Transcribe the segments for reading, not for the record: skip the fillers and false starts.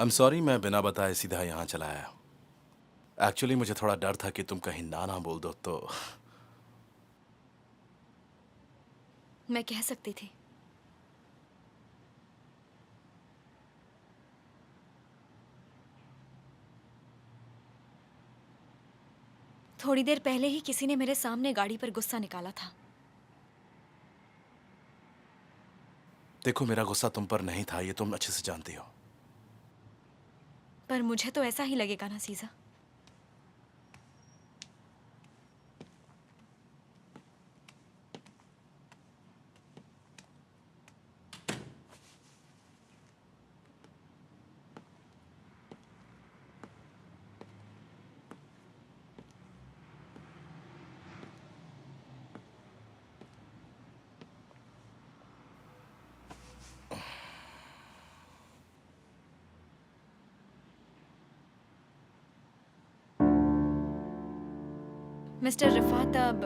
I am sorry, मैं बिना बताए सीधा यहाँ चला आया। एक्चुअली मुझे थोड़ा डर था कि तुम कहीं ना ना बोल दो तो। मैं कह सकती थी। थोड़ी देर पहले ही किसी ने मेरे सामने गाड़ी पर गुस्सा निकाला था। देखो, मेरा गुस्सा तुम पर नहीं था, ये तुम अच्छे से जानती हो। पर मुझे तो ऐसा ही लगेगा ना सीजा। मिस्टर रिफात, अब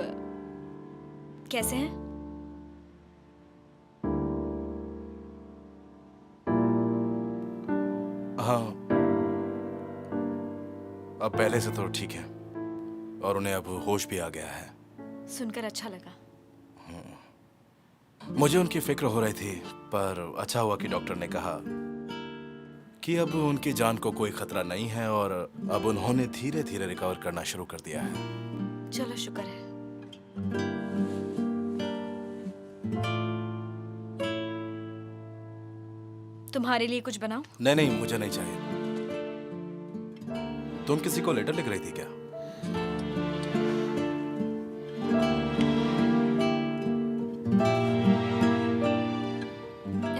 कैसे हैं? हाँ, अब पहले से तो ठीक है और उन्हें अब होश भी आ गया है। सुनकर अच्छा लगा। मुझे उनकी फिक्र हो रही थी, पर अच्छा हुआ कि डॉक्टर ने कहा कि अब उनकी जान को कोई खतरा नहीं है और अब उन्होंने धीरे धीरे रिकवर करना शुरू कर दिया है। चलो शुक्र है। तुम्हारे लिए कुछ बनाऊं? नहीं नहीं, मुझे नहीं चाहिए। तुम किसी को लेटर लिख रही थी क्या?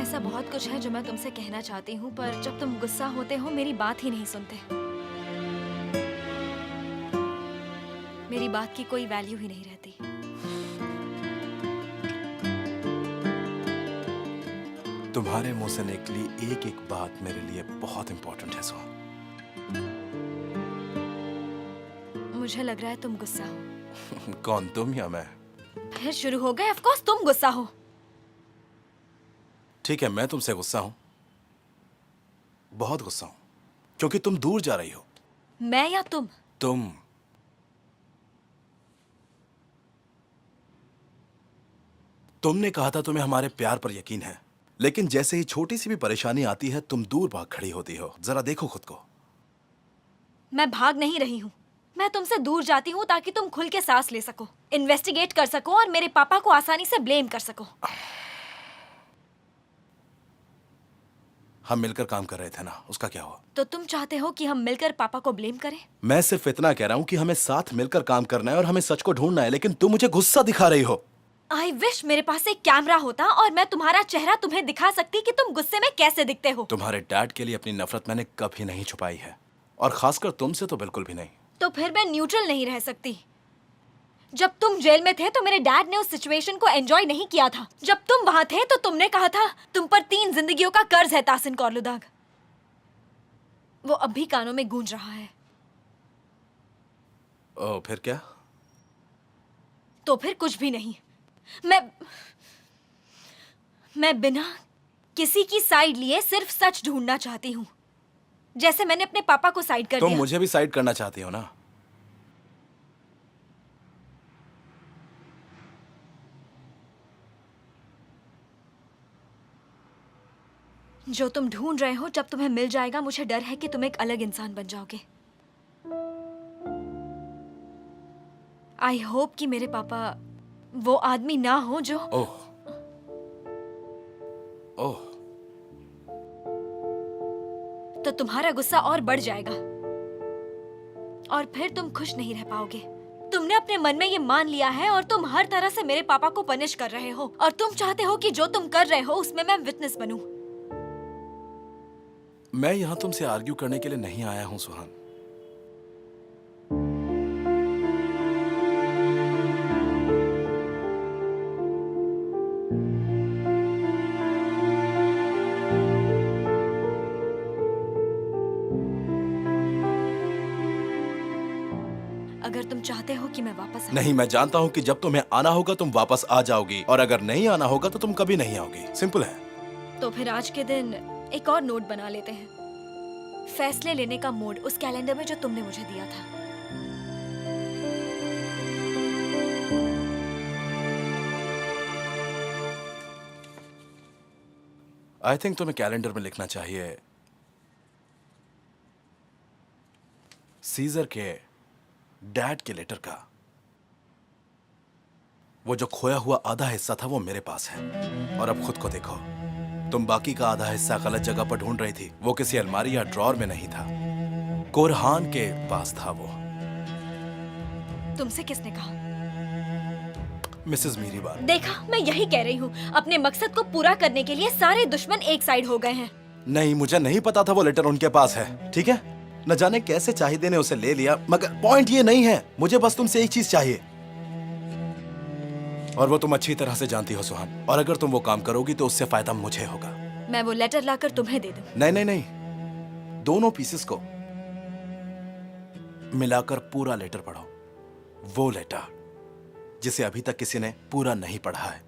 ऐसा बहुत कुछ है जो मैं तुमसे कहना चाहती हूँ, पर जब तुम गुस्सा होते हो मेरी बात ही नहीं सुनते। मेरी बात की कोई वैल्यू ही नहीं रहती। तुम्हारे मुंह से निकली एक एक बात मेरे लिए बहुत इंपॉर्टेंट है सोहन। मुझे लग रहा है तुम गुस्सा हो। कौन, तुम या मैं? फिर शुरू हो गए। ऑफ कोर्स तुम गुस्सा हो। ठीक है, मैं तुमसे गुस्सा हूं, बहुत गुस्सा हूं, क्योंकि तुम दूर जा रही हो। मैं या तुम? तुम। तुमने कहा था तुम्हें हमारे प्यार पर यकीन है, लेकिन जैसे ही छोटी सी भी परेशानी आती है तुम दूर भाग खड़ी होती हो। जरा देखो खुद को। मैं भाग नहीं रही हूँ। मैं तुमसे दूर जाती हूँ ताकि तुम खुल के सांस ले सको, इन्वेस्टिगेट कर सको और मेरे पापा को आसानी से ब्लेम कर सको। हम मिलकर काम कर रहे थे ना, उसका क्या हुआ? तो तुम चाहते हो कि हम मिलकर पापा को ब्लेम करें? मैं सिर्फ इतना कह रहा हूं कि हमें साथ मिलकर काम करना है और हमें सच को ढूंढना है, लेकिन तुम मुझे गुस्सा दिखा रही हो। आई विश मेरे पास एक कैमरा होता और मैं तुम्हारा चेहरा तुम्हें दिखा सकती कि तुम गुस्से में कैसे दिखते हो। तुम्हारे डैड के लिए अपनी नफरत मैंने कभी नहीं छुपाई है, और खासकर तुमसे तो बिल्कुल भी नहीं। तो फिर मैं न्यूट्रल नहीं रह सकती। जब तुम जेल में थे तो मेरे डैड ने उस सिचुएशन को एंजॉय नहीं किया था। जब तुम वहां थे तो तुमने कहा था तुम पर 3 जिंदगियों का कर्ज है तासिन कौरलुदाग। वो अब भी कानों में गूंज रहा है। ओ, फिर क्या? तो फिर कुछ भी नहीं। मैं बिना किसी की साइड लिए सिर्फ सच ढूंढना चाहती हूँ, जैसे मैंने अपने पापा को साइड कर तुम दिया। मुझे भी साइड करना चाहती हो ना? जो तुम ढूंढ रहे हो जब तुम्हें मिल जाएगा, मुझे डर है कि तुम एक अलग इंसान बन जाओगे। आई होप कि मेरे पापा वो आदमी ना हो जो। ओह ओह, तो तुम्हारा गुस्सा और बढ़ जाएगा और फिर तुम खुश नहीं रह पाओगे। तुमने अपने मन में ये मान लिया है और तुम हर तरह से मेरे पापा को पनिश कर रहे हो, और तुम चाहते हो कि जो तुम कर रहे हो उसमें मैं विटनेस बनूं। मैं यहां तुमसे आर्ग्यू करने के लिए नहीं आया हूं सुहान। अगर तुम चाहते हो कि मैं वापस आऊं। नहीं, मैं जानता हूं कि जब तुम्हें आना होगा तुम वापस आ जाओगी, और अगर नहीं आना होगा तो तुम कभी नहीं आओगी। सिंपल है। तो फिर आज के दिन एक और नोट बना लेते हैं। फैसले लेने का मोड उस कैलेंडर में जो तुमने मुझे दिया था। आई थिंक तुम्हें कैलेंडर में लिखना चाहिए सीजर के डैड के लेटर का वो जो खोया हुआ आधा हिस्सा था वो मेरे पास है। और अब खुद को देखो, तुम बाकी का आधा हिस्सा गलत जगह पर ढूंढ रही थी। वो किसी अलमारी या ड्रॉर में नहीं था, कोरहान के पास था वो। तुमसे किसने कहा? मिसेस मीरीबार। देखा, मैं यही कह रही हूँ, अपने मकसद को पूरा करने के लिए सारे दुश्मन एक साइड हो गए हैं। नहीं, मुझे नहीं पता था वो लेटर उनके पास है, ठीक है? न जाने कैसे चाहिए ने उसे ले लिया, मगर पॉइंट ये नहीं है। मुझे बस तुमसे एक चीज चाहिए, और वो तुम अच्छी तरह से जानती हो सुहान। और अगर तुम वो काम करोगी तो उससे फायदा मुझे होगा। मैं वो लेटर लाकर तुम्हें दे दूं? नहीं नहीं नहीं, दोनों पीसेस को मिलाकर पूरा लेटर पढ़ो। वो लेटर जिसे अभी तक किसी ने पूरा नहीं पढ़ा है।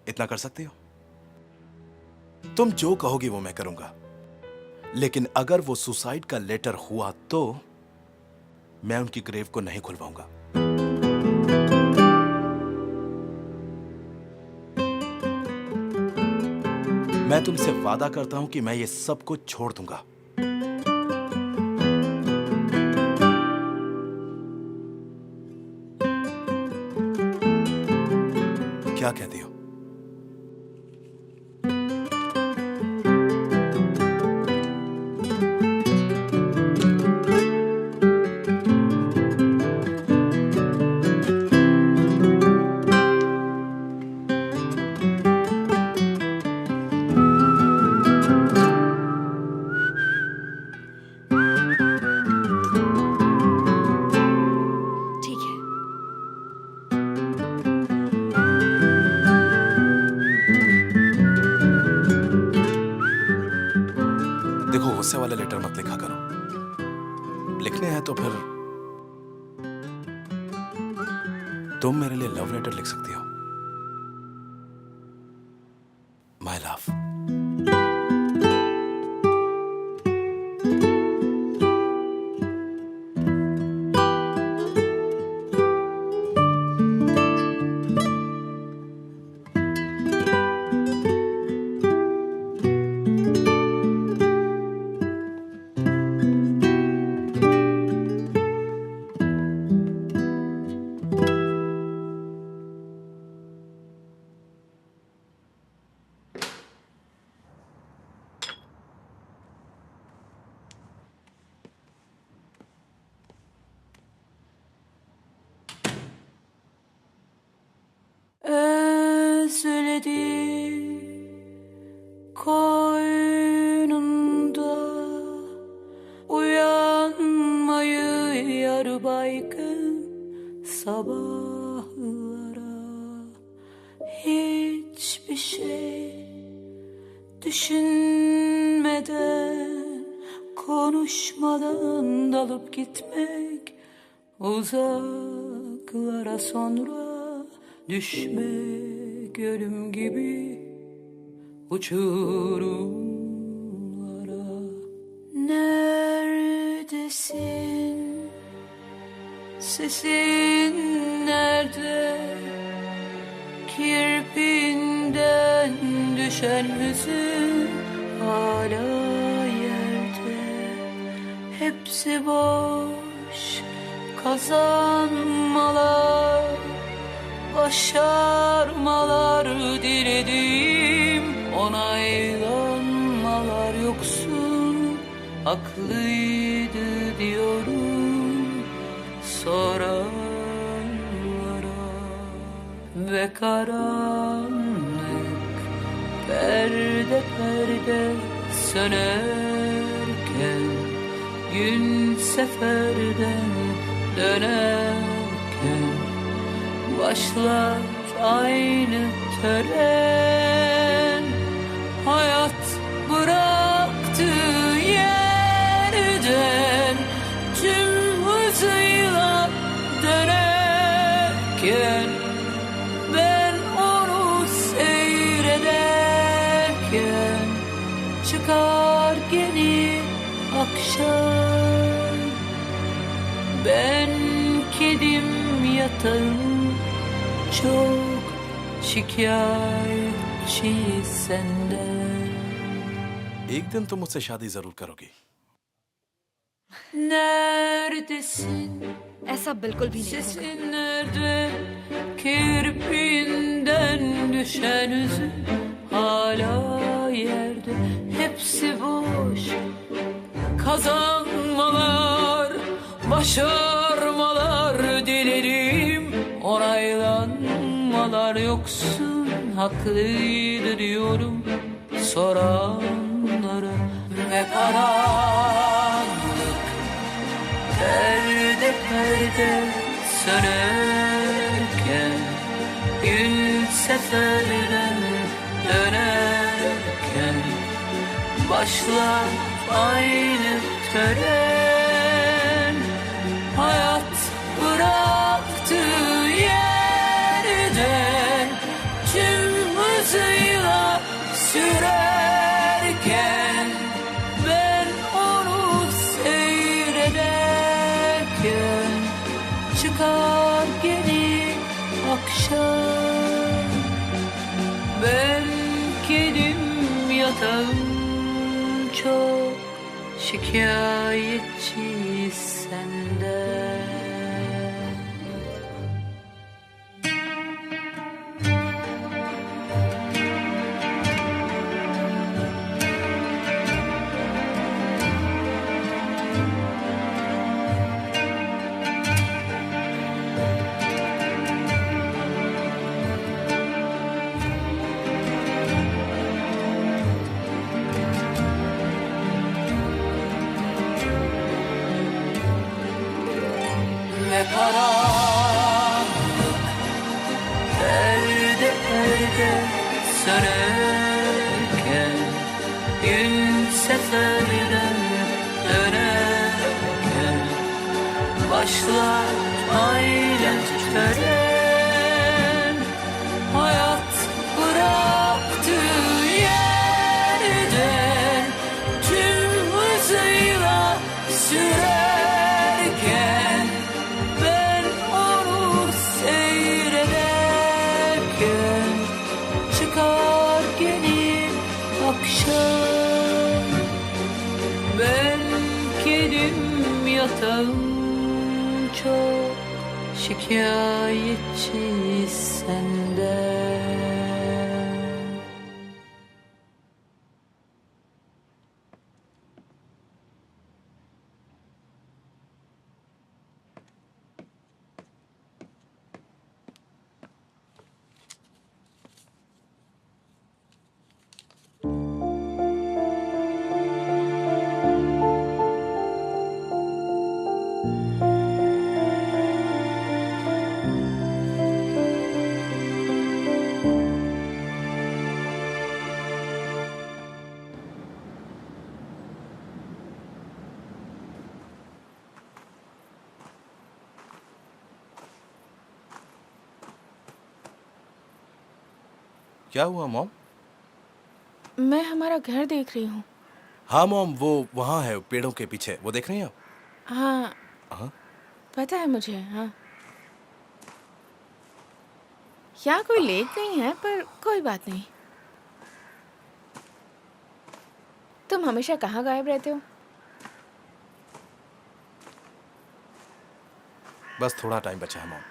इतना कर सकती हो? तुम जो कहोगी वो मैं करूंगा, लेकिन अगर वो सुसाइड का लेटर हुआ तो मैं उनकी ग्रेव को नहीं खुलवाऊंगा। मैं तुमसे वादा करता हूं कि मैं ये सब कुछ छोड़ दूंगा। क्या कहती हो? ठीक है। देखो, गुस्से वाले लेटर मत लिखा करो। लिखने हैं तो फिर तुम मेरे लिए लव लेटर लिख सकती हो। My love. Özledi koynunda uyanmayı yar baygın sabahlara, hiçbir şey düşünmeden, konuşmadan dalıp gitmek uzaklara, sonra düşmek ölüm gibi uçurumlara. Neredesin? Sesin nerede? Kirpinden düşen hüzün hala yerde. Hepsi boş kazanmalar, başarmalar diledim, onaylanmalar yoksun, haklıydı diyorum soranlara. Ve karanlık perde perde sönerken, gün seferden dönerken, başlar aynı tören. Hayat bıraktığı yerden tüm hızıyla dönerken, ben onu seyrederken, çıkar yeni akşam akşam. Ben kedim yatağım, çok şikayetçiyiz senden. एक दिन तुम मुझसे शादी जरूर करोगी। Neredesin? ऐसा बिल्कुल भी नहीं होगा। Sesin nerede? Kirpiğinden düşen üzüm hala yerde. Hepsi boş. Kazanmalar, başarmalar dilerim. Onaylanmalar yoksun, haklıydı diyorum soranlara. Ve karanlık perde perde sönerken, gün seferden dönerken, başlar aynı tören. Hayat bıraktığı yerden tüm hızıyla sürerken, ben onu seyrederken, çıkar geri akşam. Ben kedim yatağım, çok şikayetçiyiz senden. Ve karanlık perde perde sönerken, gün seferden dönerken, başlar aynı tören. Hayat bıraktığı yerden tüm hızıyla sürerken, ben onu seyrederken, çıkar gelir akşam. Ben kedim yatağım, çok şikayetçiyiz senden. क्या हुआ mom? मैं हमारा घर देख रही हूँ। हाँ mom, वो वहाँ है पेड़ों के पीछे, वो देख रही हैं आप? हाँ हाँ। पता है मुझे। हाँ यहाँ कोई लेक नहीं है, पर कोई बात नहीं। तुम हमेशा कहाँ गायब रहते हो? बस थोड़ा टाइम बचा है मॉम,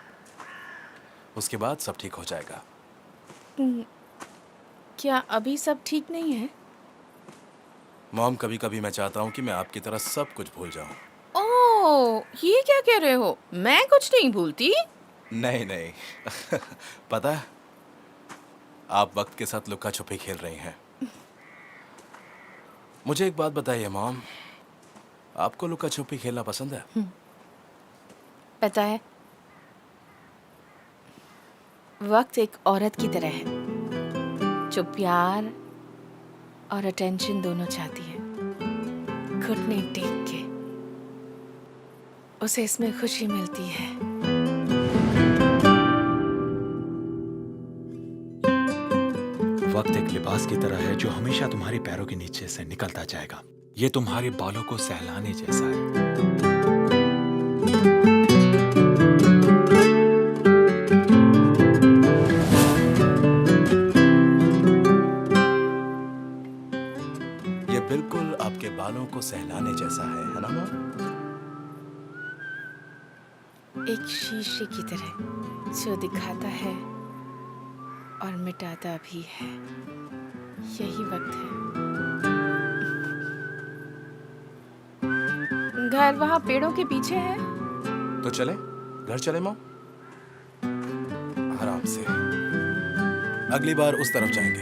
उसके बाद सब ठीक हो जाएगा। क्या अभी सब ठीक नहीं है? मॉम, कभी कभी मैं चाहता हूँ कि मैं आपकी तरह सब कुछ भूल जाऊं। ओह, ये क्या कह रहे हो? मैं कुछ नहीं भूलती। नहीं नहीं पता है, आप वक्त के साथ लुका छुपी खेल रही हैं। मुझे एक बात बताइए मॉम, आपको लुका छुपी खेलना पसंद है? पता है, वक्त एक औरत की तरह है जो प्यार और अटेंशन दोनों चाहती है। घुटने टेक के उसे इसमें खुशी मिलती है। वक्त एक लिबास की तरह है जो हमेशा तुम्हारे पैरों के नीचे से निकलता जाएगा। ये तुम्हारे बालों को सहलाने जैसा है। ये बिल्कुल आपके बालों को सहलाने जैसा है ना माँ? एक शीशे की तरह जो दिखाता है और मिटाता भी है। यही वक्त है। घर वहाँ पेड़ों के पीछे है। तो चले, घर चले माँ? आराम से। अगली बार उस तरफ जाएंगे।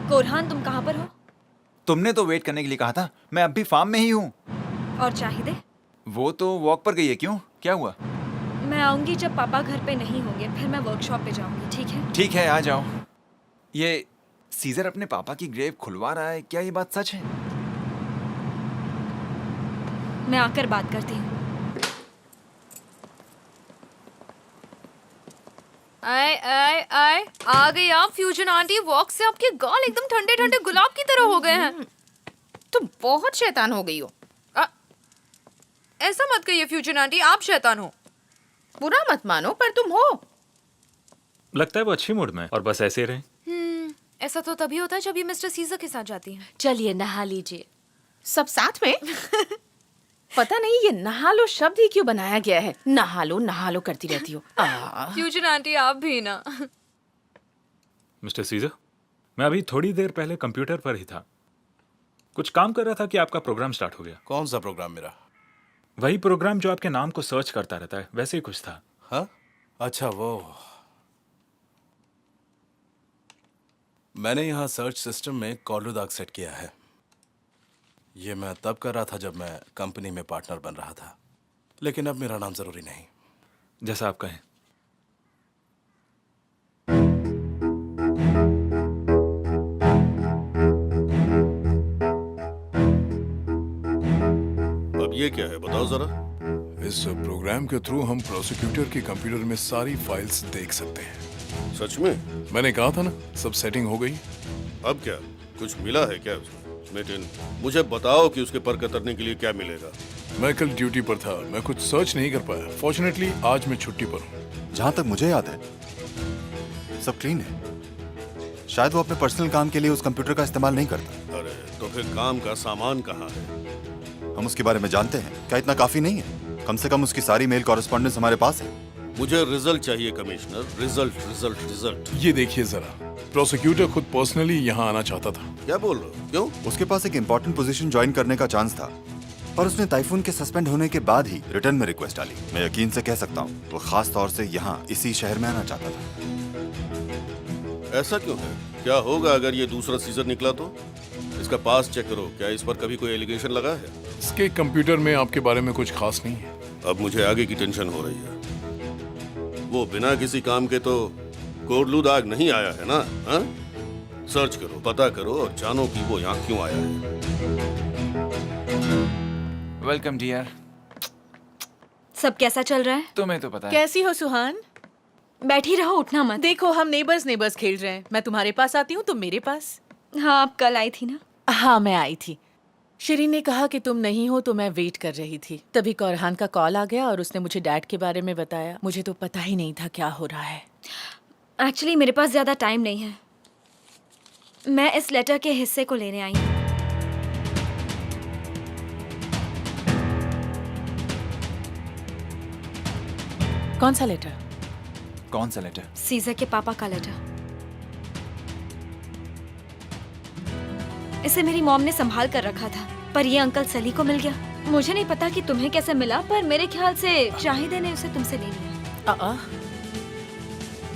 कोरहान, तुम कहाँ पर हो? तुमने तो वेट करने के लिए कहा था। मैं अब भी फार्म में ही हूँ। और चाहिए? वो तो वॉक पर गई है। क्यों, क्या हुआ? मैं आऊंगी जब पापा घर पे नहीं होंगे, फिर मैं वर्कशॉप पे जाऊंगी, ठीक है? ठीक है, आ जाओ। ये सीजर अपने पापा की ग्रेव खुलवा रहा है, क्या ये बात सच है? मैं आकर बात करती हूँ। आए आए आए, आ गई आप फ्यूजन आंटी। वॉक से आपके गाल एकदम ठंडे ठंडे गुलाब की तरह हो गए हैं। तुम बहुत शैतान हो गई हो। ऐसा मत कहिए फ्यूजन आंटी, आप शैतान हो। बुरा मत मानो, पर तुम हो। लगता है वो अच्छी मूड में है और बस ऐसे ही रहे। ऐसा तो तभी होता है जब ये मिस्टर सीजर के साथ जाती हैं। चलिए नहा लीजिए। सब साथ में। पता नहीं ये नहा लो शब्द ही क्यों बनाया गया है। नहा लो करती रहती हो। फ्यूजन आंटी आप भी ना। मिस्टर सीजर, मैं अभी थोड़ी देर पहले कंप्यूटर पर ही था। कुछ काम कर रहा था कि आपका प्रोग्राम स्टार्ट हो गया। कौन सा प्रोग्राम मेरा? वही प्रोग्राम जो आपके नाम को सर्च करता रहता है, वैसे ही कुछ था। हाँ? अच्छा, वो मैंने यहाँ सर्च सिस्टम में कॉलुदाग सेट किया है। ये मैं तब कर रहा था जब मैं कंपनी में पार्टनर बन रहा था, लेकिन अब मेरा नाम जरूरी नहीं। जैसा आप कहें। अब ये क्या है, बताओ जरा। इस प्रोग्राम के थ्रू हम प्रोसिक्यूटर के कंप्यूटर में सारी फाइल्स देख सकते हैं। सच में? मैंने कहा था ना, सब सेटिंग हो गई। अब क्या, कुछ मिला है क्या उसमें? मेटिन, मुझे बताओ कि उसके पर कतरने के लिए क्या मिलेगा। मैं कल ड्यूटी पर था, मैं कुछ सर्च नहीं कर पाया। फॉर्चुनेटली आज मैं छुट्टी पर हूँ। जहाँ तक मुझे याद है सब क्लीन है। शायद वो अपने पर्सनल काम के लिए उस कंप्यूटर का इस्तेमाल नहीं करता। अरे तो फिर काम का सामान कहाँ है? हम उसके बारे में जानते हैं। क्या इतना काफी नहीं है? कम से कम उसकी सारी मेल कॉरेस्पॉन्डेंस हमारे पास है। मुझे रिजल्ट चाहिए कमिश्नर, रिजल्ट रिजल्ट रिजल्ट। ये देखिए जरा, प्रोसिक्यूटर खुद पर्सनली यहाँ आना चाहता था। क्या बोल रहे हो? क्यों? उसके पास एक इम्पोर्टेंट पोजीशन ज्वाइन करने का चांस था, पर उसने टाइफून के सस्पेंड होने के बाद ही रिटर्न में रिक्वेस्ट डाली। मैं यकीन से कह सकता हूँ वो खास तौर से यहाँ इसी शहर में आना चाहता था। ऐसा क्यों है? क्या होगा अगर ये दूसरा सीजन निकला तो? इसका पास चेक करो, क्या इस पर कभी कोई एलिगेशन लगा है? इसके कंप्यूटर में आपके बारे में कुछ खास नहीं है। अब मुझे आगे की टेंशन हो रही है। वो बिना किसी काम के तो कोरलूदाग नहीं आया है ना? हाँ? सर्च करो, पता करो और जानो कि वो यहाँ क्यों आया है। Welcome dear. सब कैसा चल रहा है? तुम्हें तो पता है। कैसी हो सुहान? बैठी रहो, उठना मत। देखो हम नेबर्स खेल रहे हैं। मैं तुम्हारे पास आती हूँ, तुम मेरे पास। हाँ, आप कल आई थी ना? हाँ, मैं आई थी। शिरीन ने कहा कि तुम नहीं हो तो मैं वेट कर रही थी। तभी कोरहान का कॉल आ गया और उसने मुझे डैड के बारे में बताया। मुझे तो पता ही नहीं था क्या हो रहा है। एक्चुअली मेरे पास ज्यादा टाइम नहीं है। मैं इस लेटर के हिस्से को लेने आई हूँ। कौन सा लेटर? कौन सा लेटर? सीजर के पापा का लेटर। इसे मेरी मॉम ने संभाल कर रखा था, पर ये अंकल सली को मिल गया। मुझे नहीं पता कि तुम्हें कैसे मिला, पर मेरे ख्याल से शाहिदे ने उसे तुमसे ले लिया।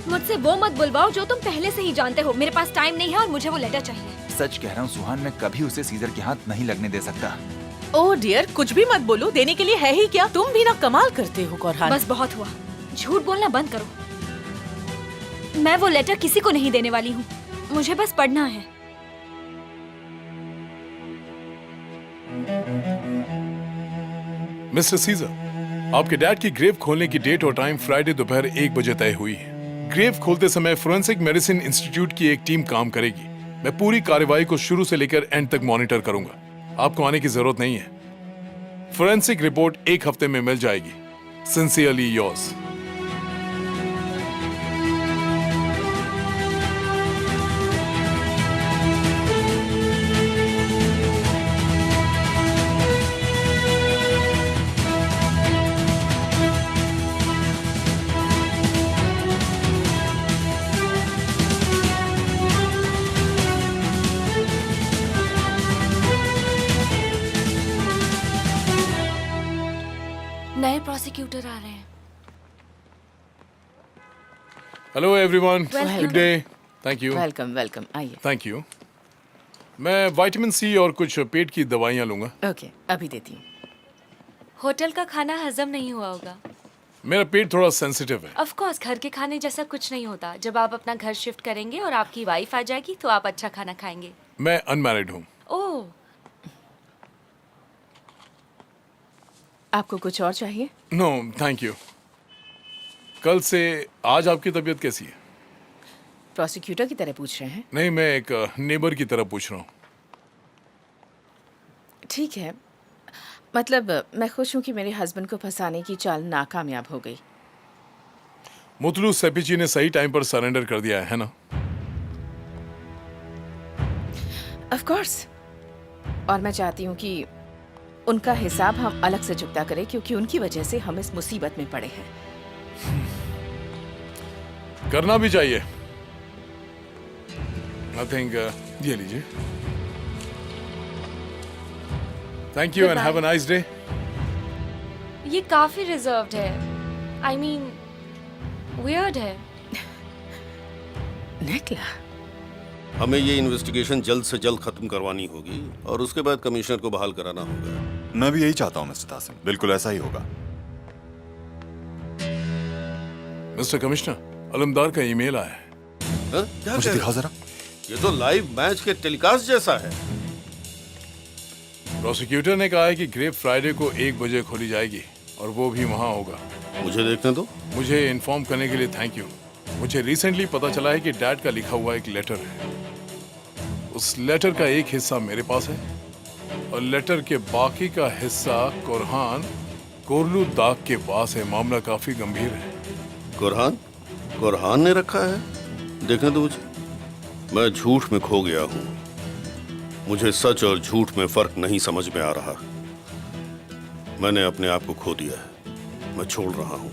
मुझसे वो मत बुलवाओ जो तुम पहले से ही जानते हो। मेरे पास टाइम नहीं है और मुझे वो लेटर चाहिए। सच कह रहा हूँ सुहान, मैं कभी उसे सीजर के हाथ नहीं लगने दे सकता। ओह डियर, कुछ भी मत बोलो। देने के लिए है ही क्या? तुम भी ना कमाल करते हो कोरहान। बस बहुत हुआ, झूठ बोलना बंद करो। मैं वो लेटर किसी को नहीं देने वाली हूँ। मुझे बस पढ़ना है। मिस्टर सीजर, आपके डैड की ग्रेव खोलने की डेट और टाइम फ्राइडे दोपहर 1 बजे तय हुई है। ग्रेव खोलते समय फोरेंसिक मेडिसिन इंस्टीट्यूट की एक टीम काम करेगी। मैं पूरी कार्यवाही को शुरू से लेकर एंड तक मॉनिटर करूंगा। आपको आने की जरूरत नहीं है। फोरेंसिक रिपोर्ट 1 हफ्ते में मिल जाएगी। Sincerely yours. नए प्रोसिक्यूटर आ रहे हैं। Hello everyone, Welcome. Good day. Thank you. Welcome welcome, आइए। Thank you. मैं विटामिन सी और कुछ पेट की दवाइयाँ लूंगा। ओके, अभी देती हूँ। होटल का खाना हजम नहीं हुआ होगा। मेरा पेट थोड़ा सेंसिटिव है। ऑफ कोर्स घर के खाने जैसा कुछ नहीं होता। जब आप अपना घर शिफ्ट करेंगे और आपकी वाइफ आ जाएगी तो आप अच्छा खाना खाएंगे। मैं अनमैरिड हूँ। ओह, आपको कुछ और चाहिए? No thank you. कल से आज आपकी तबीयत कैसी है? प्रोसिक्यूटर की तरह पूछ रहे हैं? नहीं, मैं एक नेबर की तरह पूछ रहा हूँ। ठीक है, मतलब मैं खुश हूँ कि मेरे हस्बैंड को फंसाने की चाल नाकामयाब हो गई। मुतलू सेपिची ने सही टाइम पर सरेंडर कर दिया है ना? Of course. और मैं चाहती हूँ कि उनका हिसाब हम अलग से चुकता करें, क्योंकि उनकी वजह से हम इस मुसीबत में पड़े हैं। करना भी चाहिए। आई थिंक ये लीजिए। Thank you and have a nice day. ये काफी रिजर्व्ड है। आई मीन वियर्ड है। निकला। हमें ये इन्वेस्टिगेशन जल्द से जल्द खत्म करवानी होगी और उसके बाद कमिश्नर को बहाल कराना होगा। मैं भी यही चाहता हूँ मिस्टर तासिम, बिल्कुल ऐसा ही होगा। मिस्टर कमिश्नर, अलमदार का ईमेल आया है। हाँ? क्या मुझे कह दिखाओ रहे जरा। हैं? ये तो लाइव मैच के टेलीकास्ट जैसा है। प्रोसिक्यूटर ने कहा है कि ग्रेव फ्राइडे को 1 बजे खोली जाएगी और वो भी वहाँ होगा। मुझे देखने दो। मुझे इन्फॉर्म करने के लिए थैंक यू। मुझे रिसेंटली पता चला है कि डैड का लिखा हुआ एक लेटर है। उस लेटर का एक हिस्सा मेरे पास है और लेटर के बाकी का हिस्सा कोरहान कोरलू दाग के पास है। मामला काफी गंभीर है। कुरहान ने रखा है? देखने दो मुझे। मैं झूठ में खो गया हूँ। मुझे सच और झूठ में फर्क नहीं समझ में आ रहा। मैंने अपने आप को खो दिया है। मैं छोड़ रहा हूँ।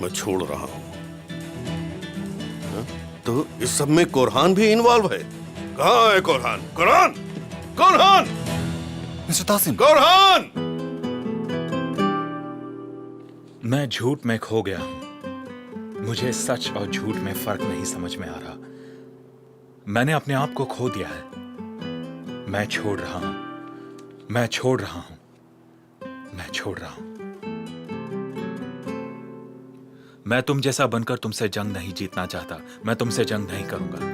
मैं छोड़ रहा हूँ। हाँ? तो इस सब में कुरहान भी इन्वॉल्व है? कहाँ है कुरहान? कुरहान! कुरहान! मिस्टर तासिम, कुरहान! मैं झूठ में खो गया हूं। मुझे सच और झूठ में फर्क नहीं समझ में आ रहा। मैंने अपने आप को खो दिया है। मैं छोड़ रहा हूं। मैं छोड़ रहा हूं। मैं छोड़ रहा हूं। मैं तुम जैसा बनकर तुमसे जंग नहीं जीतना चाहता। मैं तुमसे जंग नहीं करूंगा।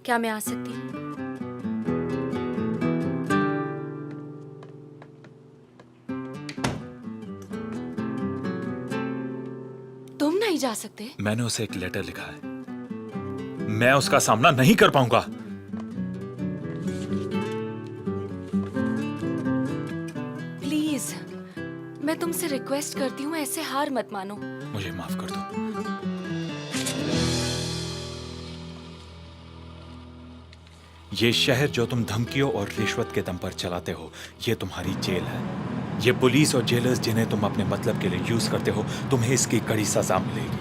क्या मैं आ सकती हूँ? तुम नहीं जा सकते? मैंने उसे एक लेटर लिखा है। मैं उसका सामना नहीं कर पाऊंगा। प्लीज, मैं तुमसे रिक्वेस्ट करती हूँ, ऐसे हार मत मानो। मुझे माफ कर दो। ये शहर जो तुम धमकियों और रिश्वत के दम पर चलाते हो, ये तुम्हारी जेल है। ये पुलिस और जेलर्स जिन्हें तुम अपने मतलब के लिए यूज करते हो, तुम्हें इसकी कड़ी सजा मिलेगी।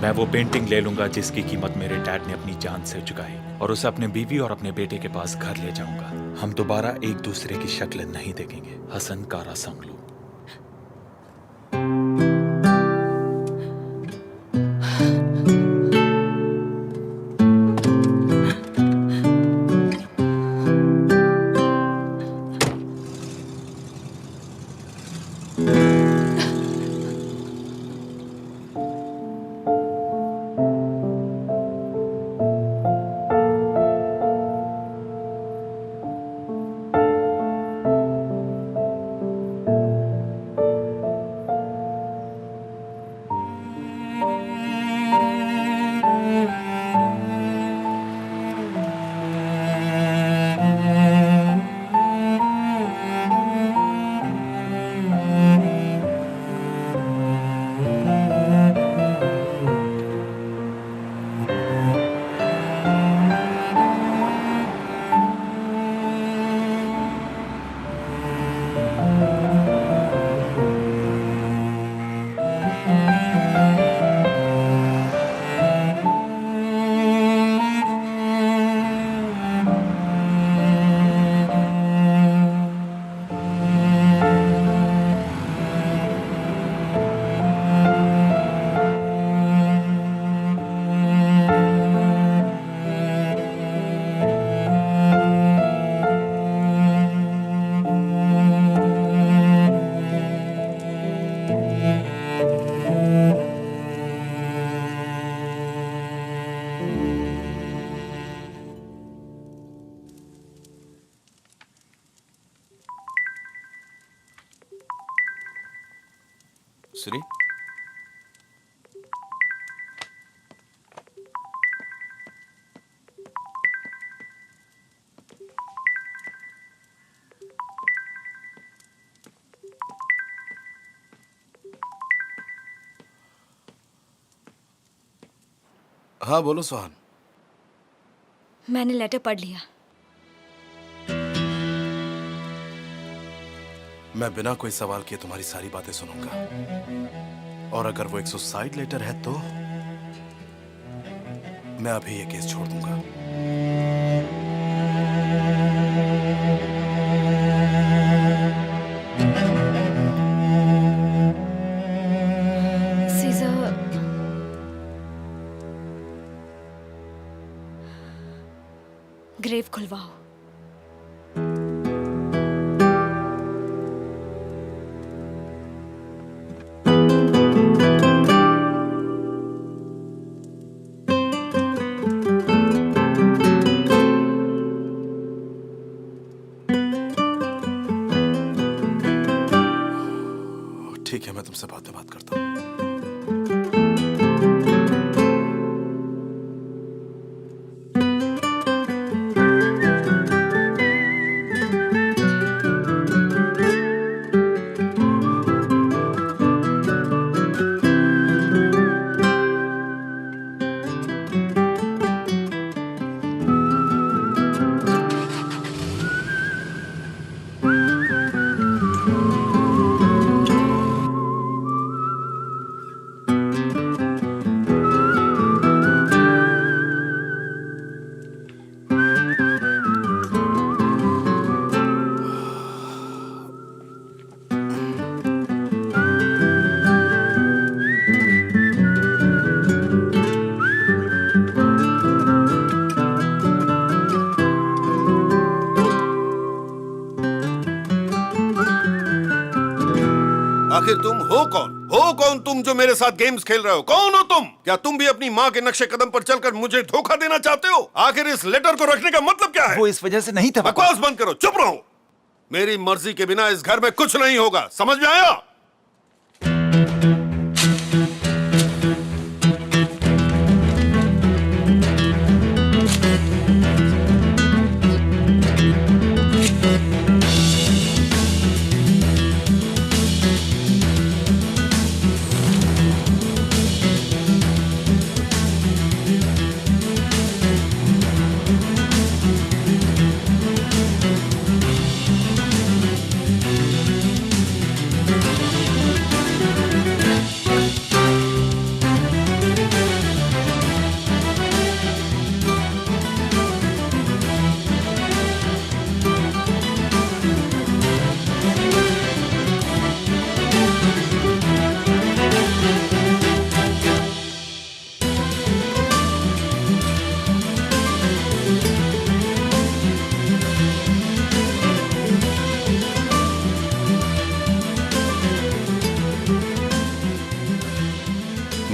मैं वो पेंटिंग ले लूंगा जिसकी कीमत मेरे डैड ने अपनी जान से चुकाई और उसे अपने बीवी और अपने बेटे के पास घर ले जाऊंगा। हम दोबारा एक दूसरे की शक्ल नहीं देखेंगे। हसन कारा संगलू। श्री, हाँ बोलो सुहान। मैंने लेटर पढ़ लिया। मैं बिना कोई सवाल किए तुम्हारी सारी बातें सुनूंगा, और अगर वो एक सुसाइड लेटर है तो मैं अभी ये केस छोड़ दूंगा। सीजर, ग्रेव खुलवाओ। ठीक है, मैं तुमसे बाद में बात करता हूँ। आखिर तुम हो कौन? हो कौन तुम जो मेरे साथ गेम्स खेल रहे हो? कौन हो तुम? क्या तुम भी अपनी माँ के नक्शे कदम पर चलकर मुझे धोखा देना चाहते हो? आखिर इस लेटर को रखने का मतलब क्या है? वो इस वजह से नहीं था। बकवास बंद करो, चुप रहो। मेरी मर्जी के बिना इस घर में कुछ नहीं होगा, समझ में आया?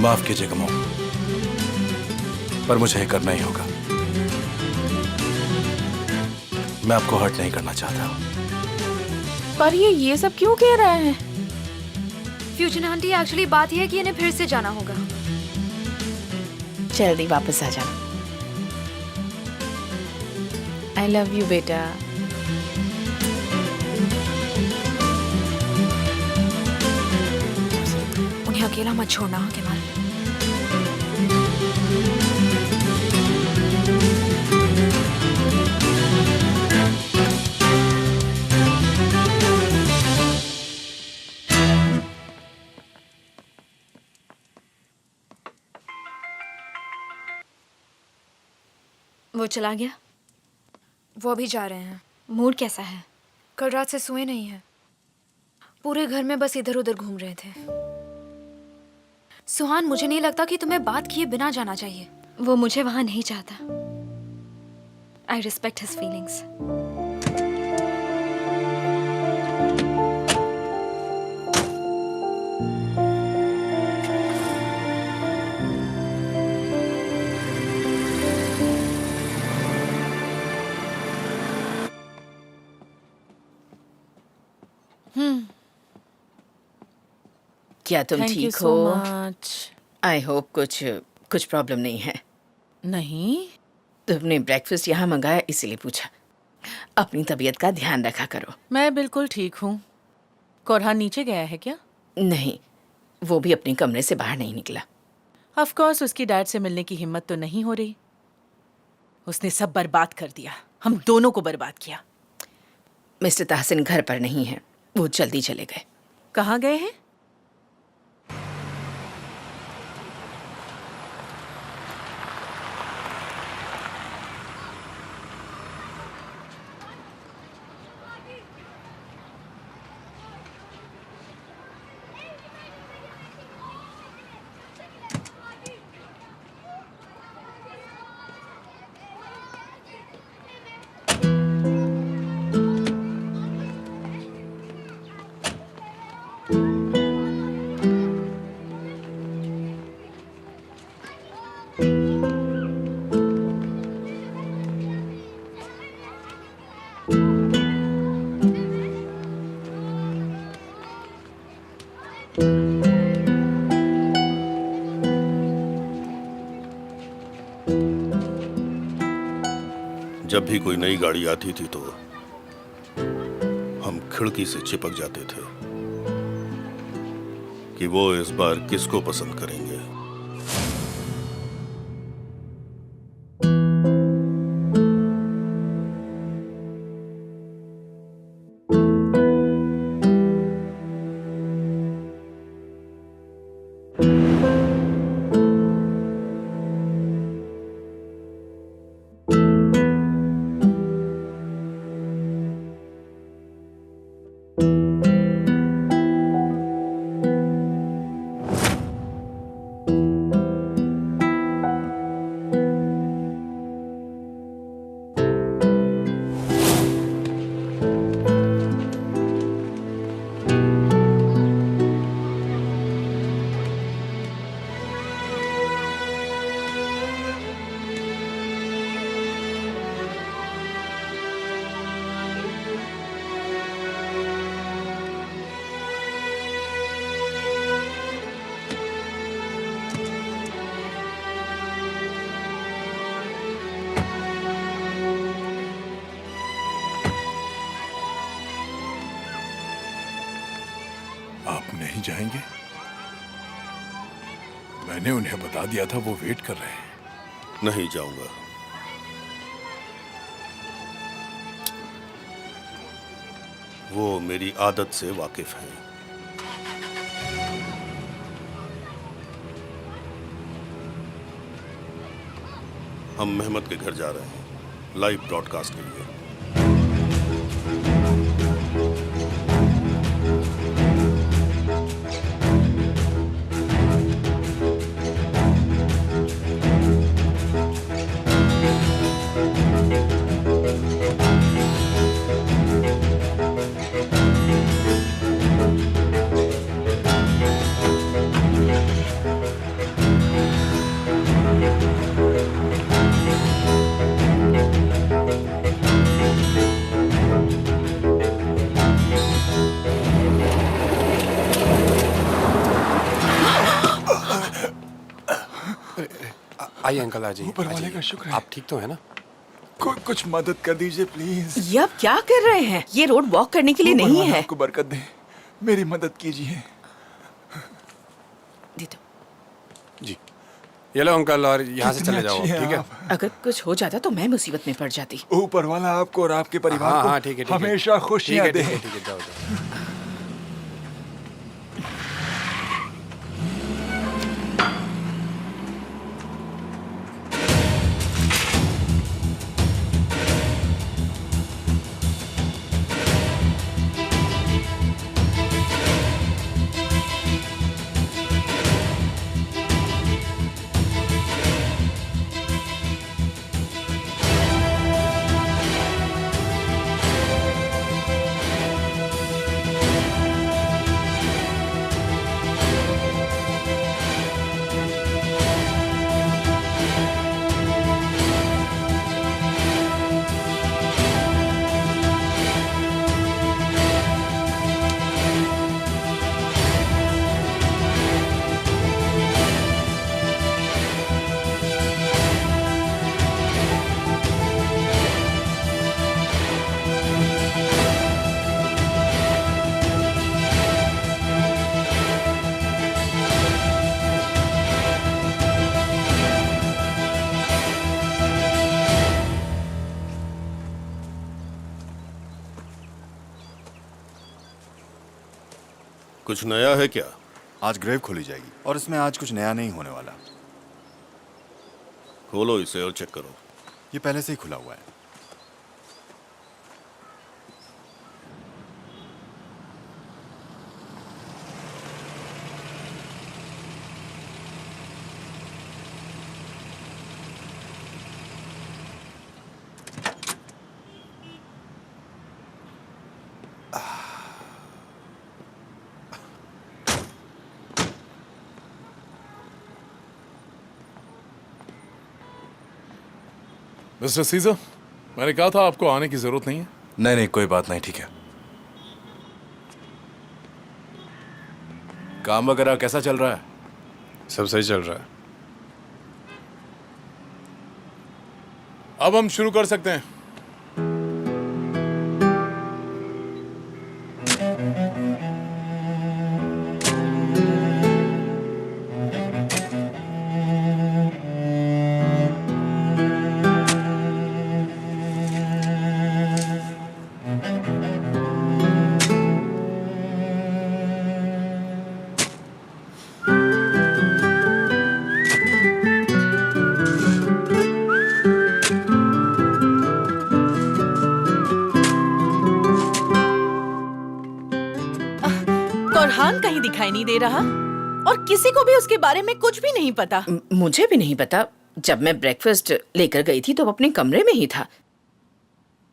माफ कीजिएगा मॉम, पर मुझे ये करना ही होगा। मैं आपको हर्ट नहीं करना चाहता। पर ये सब क्यों कह रहा है? फ्यूजन आंटी, एक्चुअली बात यह है कि इन्हें फिर से जाना होगा। जल्दी वापस आ जाना। आई लव यू बेटा। उन्हें अकेला मत छोड़ना केवल। वो चला गया? वो अभी जा रहे हैं। मूड कैसा है? कल रात से सोए नहीं हैं। पूरे घर में बस इधर उधर घूम रहे थे। सुहान, मुझे नहीं लगता कि तुम्हें बात किए बिना जाना चाहिए। वो मुझे वहां नहीं चाहता। I respect his feelings. क्या तुम थैंक यू ठीक सो हो? मच। आई होप कुछ प्रॉब्लम नहीं है। नहीं, तुमने ब्रेकफास्ट यहाँ मंगाया इसीलिए पूछा। अपनी तबीयत का ध्यान रखा करो। मैं बिल्कुल ठीक हूँ। कोरहान नीचे गया है क्या? नहीं, वो भी अपने कमरे से बाहर नहीं निकला। ऑफ कोर्स उसकी डैड से मिलने की हिम्मत तो नहीं हो रही। उसने सब बर्बाद कर दिया, हम दोनों को बर्बाद किया। मिस्टर ताहसिन घर पर नहीं है, वो जल्दी चले गए। कहाँ गए हैं? जब भी कोई नई गाड़ी आती थी तो हम खिड़की से चिपक जाते थे कि वो इस बार किसको पसंद करेंगे। आप नहीं जाएंगे? मैंने उन्हें बता दिया था, वो वेट कर रहे हैं। नहीं जाऊंगा। वो मेरी आदत से वाकिफ हैं। हम मेहमत के घर जा रहे हैं लाइव ब्रॉडकास्ट के लिए। आइए अंकल, आ जाइए। ऊपर वाले का शुक्र है। आप ठीक तो है ना? कुछ मदद कर दीजिए प्लीज। ये आप क्या कर रहे हैं? ये रोड वॉक करने के लिए ऊपर नहीं वाला है। आपको बरकत दे, मेरी मदद कीजिए। दे दो। जी, ये लो अंकल, और यहाँ से कितने चले जाओ, अच्छे हैं ठीक है? आप। अगर कुछ हो जाता तो मैं मुसीबत में पड़ जाती। ऊपर वाला आपको और आपके परिवार हाँ को हाँ, ठीक है, ठीक है। हमेशा खुशियां ठीक दे। है, ठीक है, जाओ जाओ। कुछ नया है क्या? आज ग्रेव खोली जाएगी और इसमें आज कुछ नया नहीं होने वाला। खोलो इसे और चेक करो। ये पहले से ही खुला हुआ है। मिस्टर सीजर, मैंने कहा था आपको आने की जरूरत नहीं है। नहीं नहीं, कोई बात नहीं, ठीक है। काम वगैरह कैसा चल रहा है? सब सही चल रहा है। अब हम शुरू कर सकते हैं। कोरहान कहीं दिखाई नहीं दे रहा और किसी को भी उसके बारे में कुछ भी नहीं पता। मुझे भी नहीं पता। जब मैं ब्रेकफास्ट लेकर गई थी तो वो अपने कमरे में ही था।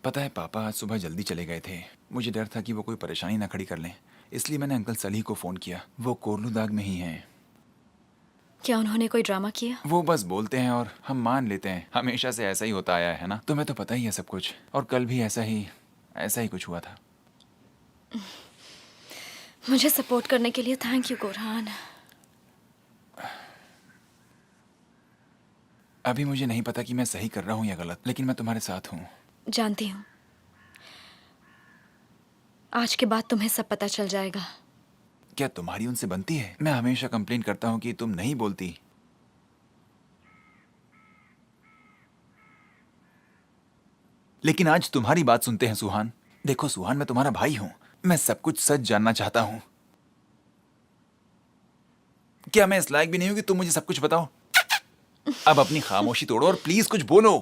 पता है पापा आज सुबह जल्दी चले गए थे। मुझे डर था कि वो कोई परेशानी ना खड़ी कर लें, इसलिए मैंने अंकल सली को फोन किया। वो कोरलुदाग में ही हैं। क्या उन्होंने कोई ड्रामा किया? वो बस बोलते हैं और हम मान लेते हैं। हमेशा से ऐसा ही होता आया है ना। तुम्हें तो पता ही है सब कुछ। और कल भी ऐसा ही कुछ हुआ था। मुझे सपोर्ट करने के लिए थैंक यू कोरहान। अभी मुझे नहीं पता कि मैं सही कर रहा हूँ या गलत, लेकिन मैं तुम्हारे साथ हूँ। जानती हूँ, आज के बाद तुम्हें सब पता चल जाएगा। क्या तुम्हारी उनसे बनती है? मैं हमेशा कंप्लेन करता हूँ कि तुम नहीं बोलती। लेकिन आज तुम्हारी बात सुनते हैं सुहान। देखो सुहान, मैं तुम्हारा भाई हूँ। मैं सब कुछ सच जानना चाहता हूँ। क्या मैं इस लायक भी नहीं हूं कि तुम मुझे सब कुछ बताओ? अब अपनी खामोशी तोड़ो और प्लीज कुछ बोलो।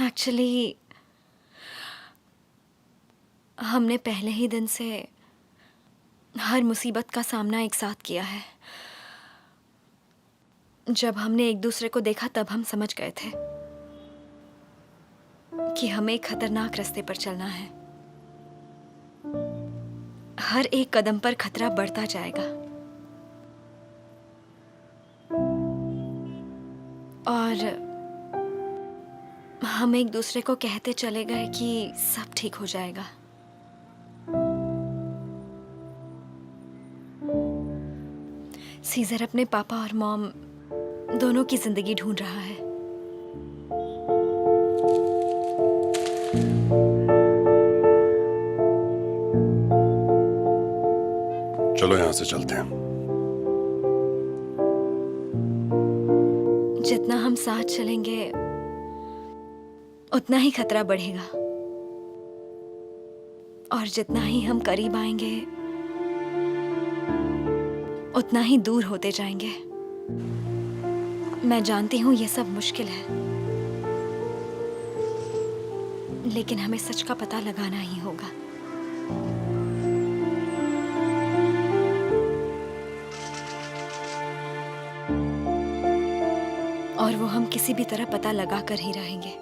एक्चुअली हमने पहले ही दिन से हर मुसीबत का सामना एक साथ किया है। जब हमने एक दूसरे को देखा तब हम समझ गए थे कि हमें एक खतरनाक रास्ते पर चलना है। हर एक कदम पर खतरा बढ़ता जाएगा और हम एक दूसरे को कहते चले गए कि सब ठीक हो जाएगा। सीजर अपने पापा और मॉम दोनों की जिंदगी ढूंढ रहा है। चलो यहाँ से चलते हैं। जितना हम साथ चलेंगे उतना ही खतरा बढ़ेगा और जितना ही हम करीब आएंगे उतना ही दूर होते जाएंगे। मैं जानती हूँ ये सब मुश्किल है, लेकिन हमें सच का पता लगाना ही होगा। और वो हम किसी भी तरह पता लगा कर ही रहेंगे।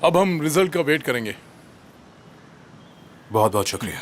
अब हम रिजल्ट का वेट करेंगे। बहुत बहुत शुक्रिया।